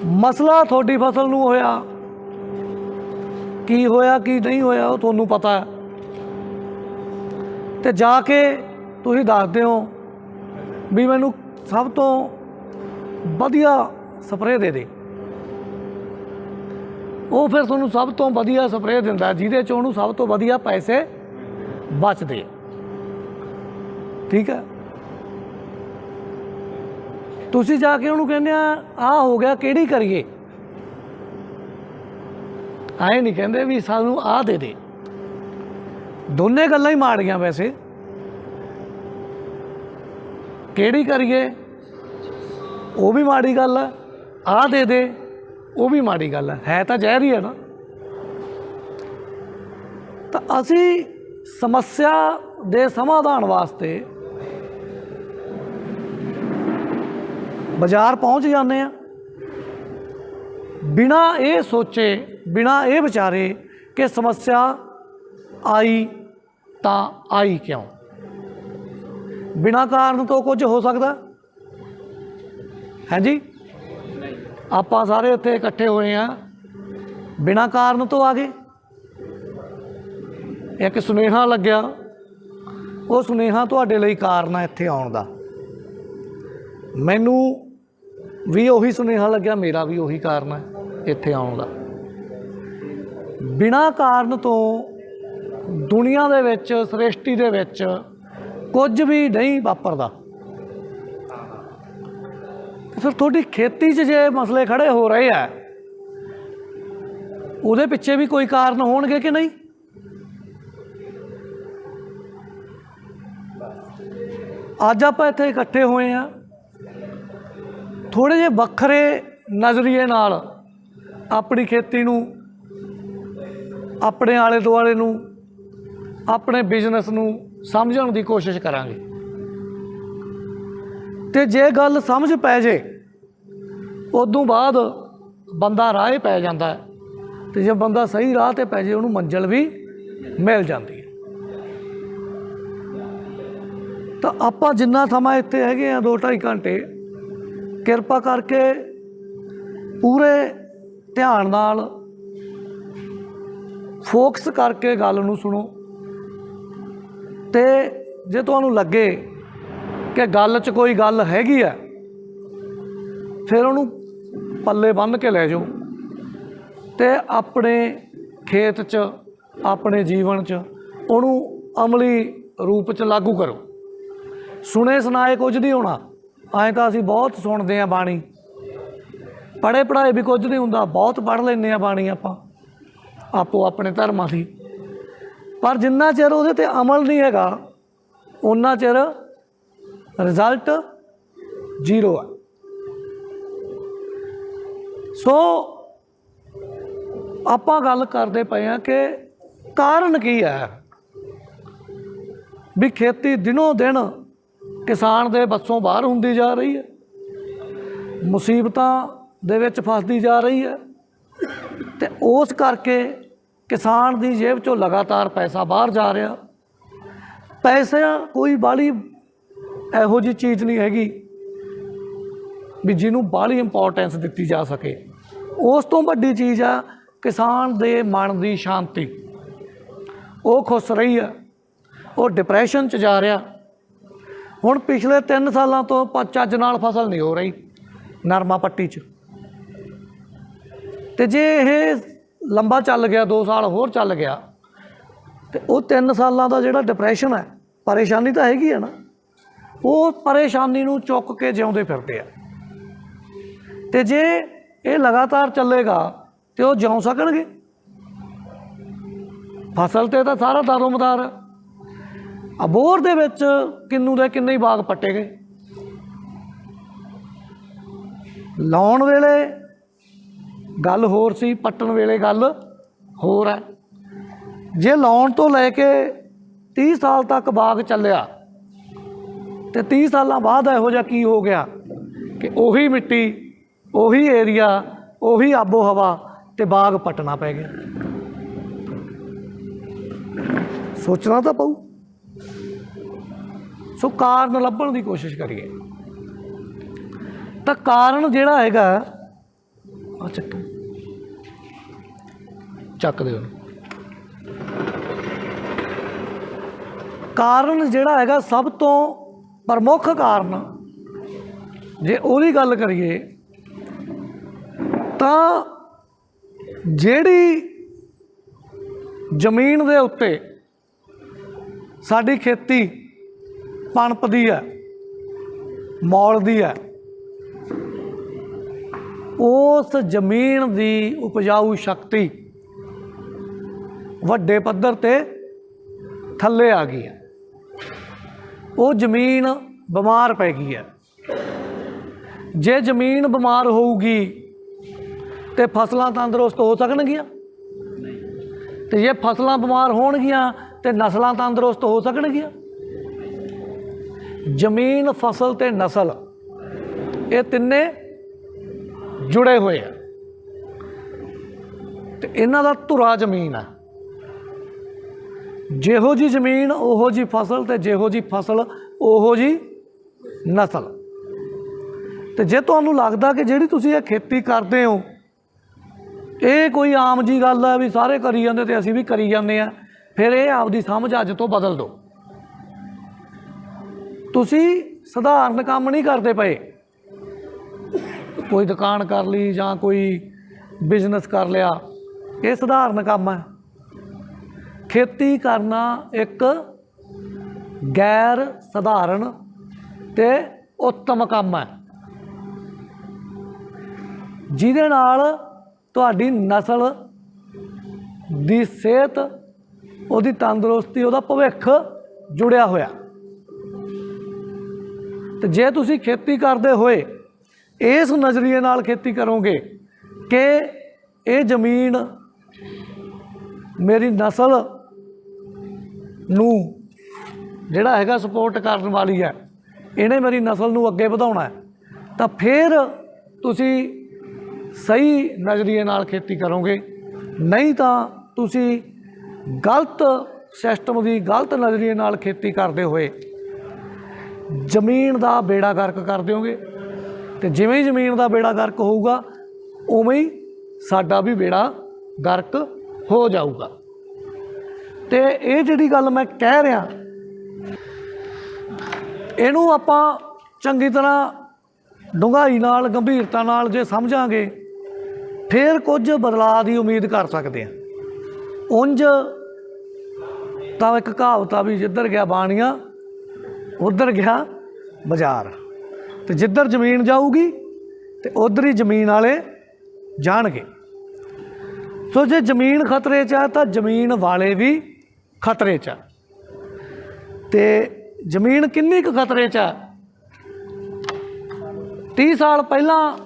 मसला थोड़ी फसल नूं होया की होया की नहीं होया वो तुहानूं पता है, तो जाके तुसीं दसदे हो भी मैनूं सब तो वधिया स्प्रे दे दे। वो फिर तुहानूं सब तो वधिया स्प्रे दिंदा जिहदे च उहनूं सब तो वधिया पैसे बचदे। ठीक है, तुसीं जाके उहनूं कहंदे आ हो गया किहड़ी करिए, आए नहीं कहंदे भी सानूं आ दे दे। दोने गल्लां ही माड़ियां वैसे, किहड़ी करिए वो भी माड़ी गल है, आ दे दे वो भी माड़ी गल है तो जहर ही है ना। तो असी समस्या दे समाधान वास्ते बाजार पहुँच जाते हैं बिना ये सोचे बिना ये विचारे कि समस्या आई तो आई क्यों। बिना कारण तो कुछ हो सकता है जी। आप सारे इत्थे इकट्ठे हुए हैं बिना कारण तो आ गए। एक सुनेहा लग्या, वो सुनेहा तुहाडे लई कारण है इत्थे आउण दा। मैनू भी उही सुनेहा लग्या, मेरा भी उही कारण है इत्थे आउण दा। बिना कारण तो दुनिया दे विच सृष्टि दे विच कुछ भी नहीं वापरदा। फिर थोड़ी खेती च जे मसले खड़े हो रहे हैं उहदे पिछे भी कोई कारण होणगे कि नहीं। अज आप इत्थे इकट्ठे हुए हैं थोड़े जे वखरे नज़रिए नाल अपनी खेती नूं, अपने आले दुआले नूं, अपने बिजनेस नूं समझण दी कोशिश करांगे। ते जे गल समझ पै जे उदों बाद बंदा राह पै जाता है, तो जे बंदा सही राह ते पै जे उन्होंने मंजिल भी मिल जाती है। तो आपां जिन्ना समा इत्थे हैगे आ 2-2.5 घंटे, किरपा करके पूरे ध्यान नाल फोकस करके गल नूं सुनो। ते जे तुहानूं लगे कि गल च कोई गल हैगी है फिर उन्होंने पल्ले बन के लै जाओ ते अपने खेत च अपने जीवन च उन्होंने अमली रूप च लागू करो। सुने सुनाए कुछ नहीं होना, ऐ तो असीं बहुत सुनते हैं बाणी, पढ़े पढ़ाए भी कुछ नहीं हुंदा, बहुत पढ़ लैंदे हैं बाणी आपो अपने धर्मां दी, पर जिन्ना चिर उहदे ते अमल नहीं हैगा उन्ना चिर रिजल्ट जीरो है। सो आपां गल करते पे हैं कि कारण की है भी खेती दिनों दिन किसान दे बसों बाहर हुंदी जा रही है, मुसीबतां दे विच फसदी जा रही है। ते उस करके किसान दी जेब चों लगातार पैसा बाहर जा रहा। पैसा कोई बाली इहो जी चीज़ नहीं हैगी भी जिन्हों बाली इंपोर्टेंस दी जा सके। उस तो वड्डी चीज़ आ किसान दे मन की शांति। वो खुश रही है, वो डिप्रैशन च जा रहा। हुण पिछले 3 सालों तो चज नाल फसल नहीं हो रही नरमा पट्टी च, ते जे ये लंबा चल गया 2 साल होर चल गया तो वो 3 सालों का जिहड़ा डिप्रैशन है, परेशानी तो हैगी है ना, वो परेशानी नूं चुक के जिउंदे फिरदे आ। ते जे ये लगातार चलेगा तो वो जिउं सकणगे। फसल ते तां सारा दारोमदार है। अबोहर दे विच किन्नू दे किन्ने ही बाग पट्टे गए। लाउण वेले गल होर सी, पट्टण वेले गल होर है। जे लाउण तो लैके 30 साल तक बाग चलिया तो 30 साल बाद इहो जिहा की हो गया कि उही मिट्टी, उही एरिया, उही आबो हवा ते बाग पटना पै गया। सोचना तो पऊ। सो कारण लभण की कोशिश करिए। तो कारण जिहड़ा हैगा ਆ ਚੱਕ ਦਿਓ। ਕਾਰਨ ਜਿਹੜਾ ਹੈਗਾ ਸਭ ਤੋਂ ਪ੍ਰਮੁੱਖ ਕਾਰਨ ਜੇ ਉਹਦੀ ਗੱਲ ਕਰੀਏ ਤਾਂ ਜਿਹੜੀ ਜ਼ਮੀਨ ਦੇ ਉੱਤੇ ਸਾਡੀ ਖੇਤੀ ਪਣਪਦੀ ਹੈ, ਮੌਲਦੀ ਹੈ, ਉਸ ਜ਼ਮੀਨ ਦੀ ਉਪਜਾਊ ਸ਼ਕਤੀ ਵੱਡੇ ਪੱਧਰ 'ਤੇ ਥੱਲੇ ਆ ਗਈ ਹੈ। ਉਹ ਜ਼ਮੀਨ ਬਿਮਾਰ ਪੈ ਗਈ ਹੈ। ਜੇ ਜ਼ਮੀਨ ਬਿਮਾਰ ਹੋਊਗੀ ਤੇ ਫਸਲਾਂ ਤੰਦਰੁਸਤ ਹੋ ਸਕਣਗੀਆਂ, ਤੇ ਜੇ ਫਸਲਾਂ ਬਿਮਾਰ ਹੋਣਗੀਆਂ ਤੇ ਨਸਲਾਂ ਤੰਦਰੁਸਤ ਹੋ ਸਕਣਗੀਆਂ। ਜ਼ਮੀਨ, ਫਸਲ ਤੇ ਨਸਲ ਇਹ ਤਿੰਨੇ ਜੁੜੇ ਹੋਏ ਆ ਤੇ ਇਹਨਾਂ ਦਾ ਧੁਰਾ ਜ਼ਮੀਨ ਹੈ। ਜਿਹੋ ਜੀ ਜ਼ਮੀਨ ਉਹੋ ਜੀ ਫਸਲ, ਤੇ ਜਿਹੋ ਜੀ ਫਸਲ ਉਹੋ ਜੀ ਨਸਲ। ਤੇ ਜੇ ਤੁਹਾਨੂੰ ਲੱਗਦਾ ਕਿ ਜਿਹੜੀ ਤੁਸੀਂ ਇਹ ਖੇਤੀ ਕਰਦੇ ਹੋ ਇਹ ਕੋਈ ਆਮ ਜੀ ਗੱਲ ਹੈ ਵੀ ਸਾਰੇ ਕਰੀ ਜਾਂਦੇ ਤੇ ਅਸੀਂ ਵੀ ਕਰੀ ਜਾਂਦੇ ਹਾਂ, ਫਿਰ ਇਹ ਆਪਦੀ ਸਮਝ ਅੱਜ ਤੋਂ ਬਦਲ ਦਿਓ। ਤੁਸੀਂ ਸਧਾਰਨ ਕੰਮ ਨਹੀਂ ਕਰਦੇ ਪਏ। ਕੋਈ ਦੁਕਾਨ ਕਰ ਲਈ ਜਾਂ ਕੋਈ ਬਿਜ਼ਨਸ ਕਰ ਲਿਆ, ਇਹ ਸਧਾਰਨ ਕੰਮ ਹੈ। ਖੇਤੀ ਕਰਨਾ ਇੱਕ ਗੈਰ ਸਧਾਰਨ ਤੇ ਉੱਤਮ ਕੰਮ ਹੈ, ਜਿਹਦੇ ਨਾਲ ਤੁਹਾਡੀ ਨਸਲ ਦੀ ਸਿਹਤ, ਉਹਦੀ ਤੰਦਰੁਸਤੀ, ਉਹਦਾ ਭਵਿੱਖ ਜੁੜਿਆ ਹੋਇਆ। ਤੇ ਜੇ ਤੁਸੀਂ ਖੇਤੀ ਕਰਦੇ ਹੋਏ ਇਸ ਨਜ਼ਰੀਏ ਨਾਲ ਖੇਤੀ ਕਰੋਗੇ ਕਿ ਇਹ ਜ਼ਮੀਨ ਮੇਰੀ ਨਸਲ ਨੂੰ ਜਿਹੜਾ ਹੈਗਾ ਸਪੋਰਟ ਕਰਨ ਵਾਲੀ ਹੈ, ਇਹਨੇ ਮੇਰੀ ਨਸਲ ਨੂੰ ਅੱਗੇ ਵਧਾਉਣਾ ਹੈ, ਤਾਂ ਫਿਰ ਤੁਸੀਂ ਸਹੀ ਨਜ਼ਰੀਏ ਨਾਲ ਖੇਤੀ ਕਰੋਗੇ। ਨਹੀਂ ਤਾਂ ਤੁਸੀਂ ਗਲਤ ਸਿਸਟਮ ਦੀ, ਗਲਤ ਨਜ਼ਰੀਏ ਨਾਲ ਖੇਤੀ ਕਰਦੇ ਹੋਏ ਜ਼ਮੀਨ ਦਾ ਬੇੜਾ ਗਰਕ ਕਰ ਦਿਓਗੇ। ਤੇ ਜਿਵੇਂ ਹੀ ਜ਼ਮੀਨ ਦਾ ਬੇੜਾ ਗਰਕ ਹੋਊਗਾ ਉਵੇਂ ਹੀ ਸਾਡਾ ਵੀ ਬੇੜਾ ਗਰਕ ਹੋ ਜਾਊਗਾ। ਤੇ ਇਹ ਜਿਹੜੀ ਗੱਲ ਮੈਂ ਕਹਿ ਰਿਹਾ, ਇਹਨੂੰ ਆਪਾਂ ਚੰਗੀ ਤਰ੍ਹਾਂ ਡੂੰਘਾਈ ਨਾਲ, ਗੰਭੀਰਤਾ ਨਾਲ ਜੇ ਸਮਝਾਂਗੇ ਫਿਰ ਕੁਝ ਬਦਲਾਅ ਦੀ ਉਮੀਦ ਕਰ ਸਕਦੇ ਹਾਂ। ਉਂਝ ਤਾਂ ਇੱਕ ਕਹਾਵਤ ਆ ਵੀ ਜਿੱਧਰ ਗਿਆ ਬਾਣੀਆ ਉੱਧਰ ਗਿਆ ਬਾਜ਼ਾਰ, ਤੇ ਜਿੱਧਰ ਜ਼ਮੀਨ ਜਾਊਗੀ ਤੇ ਉੱਧਰ ਹੀ ਜ਼ਮੀਨ ਵਾਲੇ ਜਾਣਗੇ। ਸੋ ਜੇ ਜ਼ਮੀਨ ਖਤਰੇ 'ਚ ਆ ਤਾਂ ਜ਼ਮੀਨ ਵਾਲੇ ਵੀ ਖਤਰੇ 'ਚ ਆ। ਤੇ ਜ਼ਮੀਨ ਕਿੰਨੀ ਕੁ ਖਤਰੇ 'ਚ ਆ? 30 ਸਾਲ ਪਹਿਲਾਂ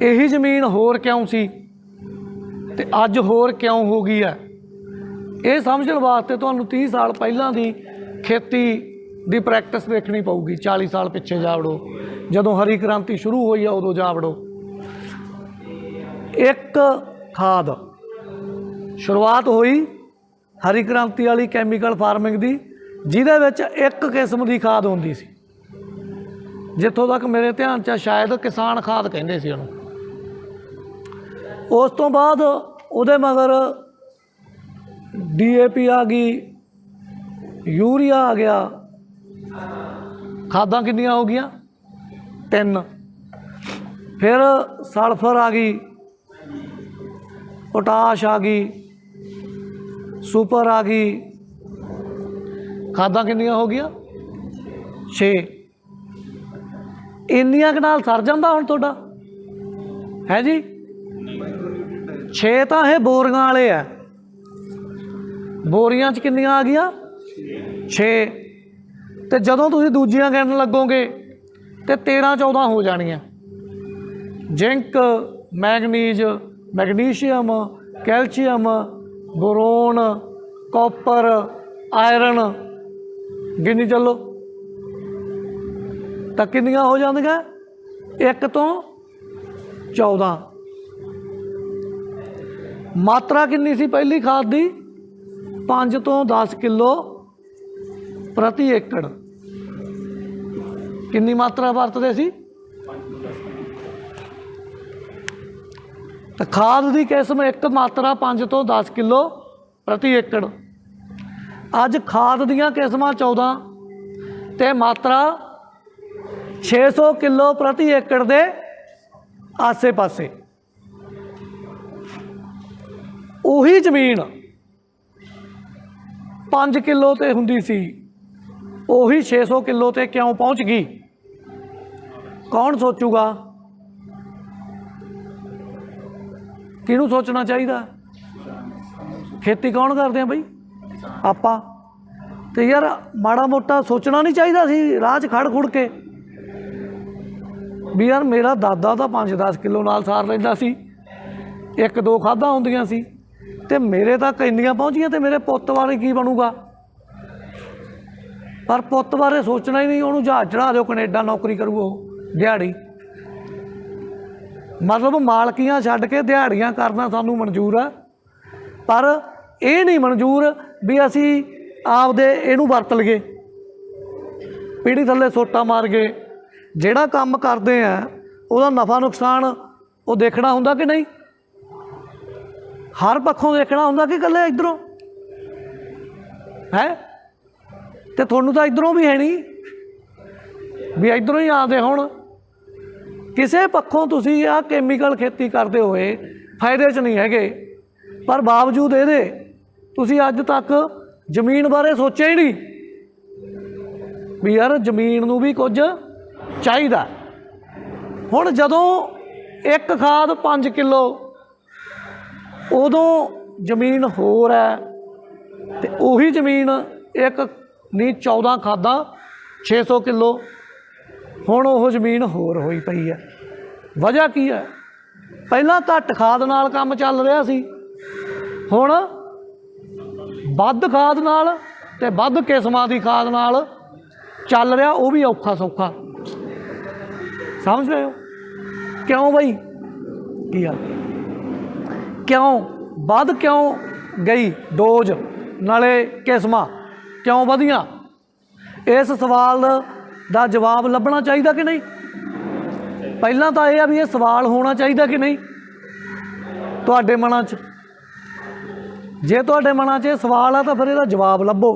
ਇਹੀ ਜ਼ਮੀਨ ਹੋਰ ਕਿਉਂ ਸੀ ਤੇ ਅੱਜ ਹੋਰ ਕਿਉਂ ਹੋ ਗਈ ਹੈ, ਇਹ ਸਮਝਣ ਵਾਸਤੇ ਤੁਹਾਨੂੰ 30 ਸਾਲ ਪਹਿਲਾਂ ਦੀ ਖੇਤੀ ਦੀ ਪ੍ਰੈਕਟਿਸ ਦੇਖਣੀ ਪਊਗੀ। 40 ਸਾਲ ਪਿੱਛੇ ਜਾ ਵੜੋ, ਜਦੋਂ ਹਰੀ ਕ੍ਰਾਂਤੀ ਸ਼ੁਰੂ ਹੋਈ ਆ ਉਦੋਂ ਜਾ ਵੜੋ। ਇੱਕ ਖਾਦ ਸ਼ੁਰੂਆਤ ਹੋਈ ਹਰੀ ਕ੍ਰਾਂਤੀ ਵਾਲੀ ਕੈਮੀਕਲ ਫਾਰਮਿੰਗ ਦੀ, ਜਿਹਦੇ ਵਿੱਚ ਇੱਕ ਕਿਸਮ ਦੀ ਖਾਦ ਹੁੰਦੀ ਸੀ। ਜਿੱਥੋਂ ਤੱਕ ਮੇਰੇ ਧਿਆਨ 'ਚ ਸ਼ਾਇਦ ਕਿਸਾਨ ਖਾਦ ਕਹਿੰਦੇ ਸੀ ਉਹਨੂੰ। ਉਸ ਤੋਂ ਬਾਅਦ ਉਹਦੇ ਮਗਰ DAP ਆ ਗਈ, ਯੂਰੀਆ ਆ ਗਿਆ। ਖਾਦਾਂ ਕਿੰਨੀਆਂ ਹੋ ਗਈਆਂ? 3। ਫਿਰ ਸਲਫਰ ਆ ਗਈ, ਪੋਟਾਸ਼ ਆ ਗਈ, ਸੁਪਰ ਆ ਗਈ। ਖਾਦਾਂ ਕਿੰਨੀਆਂ ਹੋ ਗਈਆਂ? 6। ਇੰਨੀਆਂ ਕੁ ਨਾਲ ਸਰ ਜਾਂਦਾ ਹੁਣ ਤੁਹਾਡਾ ਹੈ ਜੀ? 6 ਤਾਂ ਇਹ ਬੋਰੀਆਂ ਵਾਲੇ ਆ। ਬੋਰੀਆਂ 'ਚ ਕਿੰਨੀਆਂ ਆ ਗਈਆਂ? 6। ਤੇ ਜਦੋਂ ਤੁਸੀਂ ਦੂਜੀਆਂ ਗਿਣਨ ਲੱਗੋਗੇ ਤੇ 13-14 ਹੋ ਜਾਣੀਆਂ। Zinc, manganese, magnesium, calcium, boron, copper, iron, ਗਿਣੀ ਚੱਲੋ ਤਾਂ ਕਿੰਨੀਆਂ ਹੋ ਜਾਂਦੀਆਂ? 1 ਤੋਂ 14। ਮਾਤਰਾ ਕਿੰਨੀ ਸੀ ਪਹਿਲੀ ਖਾਦ ਦੀ? 5 ਤੋਂ 10 ਕਿਲੋ ਪ੍ਰਤੀ ਏਕੜ। ਕਿੰਨੀ ਮਾਤਰਾ ਵਰਤਦੇ ਸੀ? तो खाद की किस्म एक मात्रा 5 तो 10 किलो प्रति एकड़। अज खाद दियाँ किस्मां 14 ते मात्रा 600 किलो प्रति एकड़ दे आसे पासे। उही जमीन 5 किलो ते हुंदी सी, उही 600 किलो ते क्यों पहुँच गई? कौन सोचूगा? किहनूं सोचना चाहिए? खेती कौन करते हैं बई? आपां। तो यार माड़ा मोटा सोचना नहीं चाहिए सी राह च खड़ खुड़ के भी यार मेरा दादा तो 5-10 किलो नाल सार लैंदा सी, 1-2 खादां हुंदियां सी ते मेरे तक इंनियां पहुँचियां ते मेरे पुत्त बारे की बनूगा? पर पुत्त बारे सोचना ही नहीं, उन्होंने जहाज चढ़ा दो कनेडा नौकरी करू वो दिहाड़ी। मतलब मालकियां छड्ड के दिहाड़ियां करना सानू मंजूर है, पर यह नहीं मंजूर भी असी आपदे इहनूं वरत लईए, पीढ़ी थल्ले सोटा मार गए। जिहड़ा काम करते हैं उहदा नफ़ा नुकसान वो देखना हुंदा कि नहीं? हर पक्षों देखना हुंदा कि कल्ले इधरों है? तो तुहानूं तां इधरों भी है नहीं भी इधरों ही आते हुण। किसी पक्षों तुसीं आ कैमिकल खेती करते हुए फायदे च नहीं हैगे, पर बावजूद ये तुसीं अज तक जमीन बारे सोचा ही नहीं भी यार जमीन नूं भी कुछ चाहिदा। हुण जदों एक खाद 5 किलो उदों जमीन होर है, तो उही जमीन एक नहीं 14 खादां 600 किलो, हुण वो जमीन होर होई पई है। वजह की है? पहलां घट खाद नाल काम चल रहा सी, हुण वध खाद नाल ते वध किस्मां दी खाद नाल चल रहा, वो भी औखा सौखा। समझ रहे हो क्यों बई? की है क्यों वध क्यों गई डोज नाले किस्मां क्यों वधियां? इस सवाल का जवाब लभना चाहिए कि नहीं? पहला तो यह है भी ये सवाल होना चाहिए कि नहीं तुहाडे मनां च? जे तुहाडे मनां च सवाल है तो फिर इसदा जवाब लभो।